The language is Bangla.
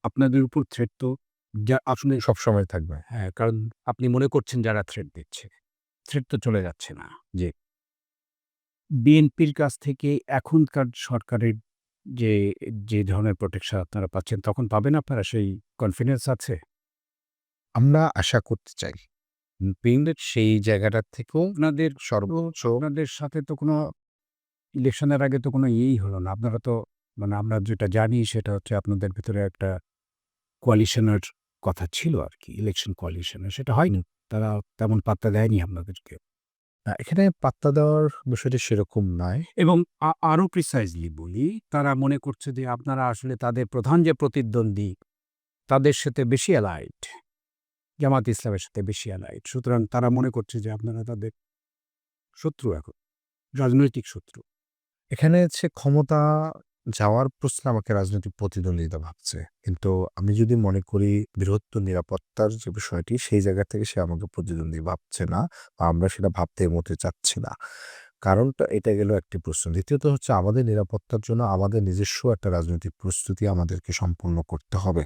আপনাদের উপর থ্রেট তো যা আসলে সবসময় থাকবে। হ্যাঁ, কারণ আপনি মনে করছেন যারা থ্রেট দিচ্ছে, থ্রেট তো চলে যাচ্ছে না। জি। বিএনপির কাছ থেকে এখনকার সরকারের যে, যে ধরনের প্রোটেকশন আপনারা পাচ্ছেন, তখন পাবেন আপনারা সেই কনফিডেন্স আছে? আমরা আশা করতে চাই। সেই জায়গাটার থেকেও আপনাদের তো সর্বোচ্চ আপনাদের সাথে তো কোনো ইলেকশনের আগে তো কোনো ইয়েই হলো না। আপনারা তো মানে আমরা যেটা জানি সেটা হচ্ছে আপনাদের ভেতরে একটা কোয়ালিশনের কথা ছিল আরকি, ইলেকশন কোয়ালিশনের। সেটা হয়নি। তারা তেমন পাত্তা দেয়নি আপনাদেরকে। এখানে পাত্তা দেওয়ার বিষয়টি সেরকম নয়। এবং আরো প্রিসাইজলি বলি, তারা মনে করছে যে আপনারা আসলে তাদের প্রধান যে প্রতিদ্বন্দ্বী, তাদের সাথে বেশি অ্যালাইড। জামাত ইসলামের সাথে বেশি অ্যালাইড। সুতরাং তারা মনে করছে যে আপনারা তাদের শত্রু এখন, রাজনৈতিক শত্রু। এখানে হচ্ছে ক্ষমতা যাওয়ার প্রশ্নে আমাকে রাজনৈতিক প্রতিদ্বন্দ্বিতা ভাবছে। কিন্তু আমি যদি মনে করি বৃহত্তর নিরাপত্তার যে বিষয়টি, সেই জায়গা থেকে সে আমাকে প্রতিদ্বন্দ্বী ভাবছে না বা আমরা সেটা ভাবতে এই মুহূর্তে চাচ্ছি না। কারণটা এটা গেল একটি প্রশ্ন। দ্বিতীয়ত হচ্ছে আমাদের নিরাপত্তার জন্য আমাদের নিজস্ব একটা রাজনৈতিক প্রস্তুতি আমাদেরকে সম্পূর্ণ করতে হবে।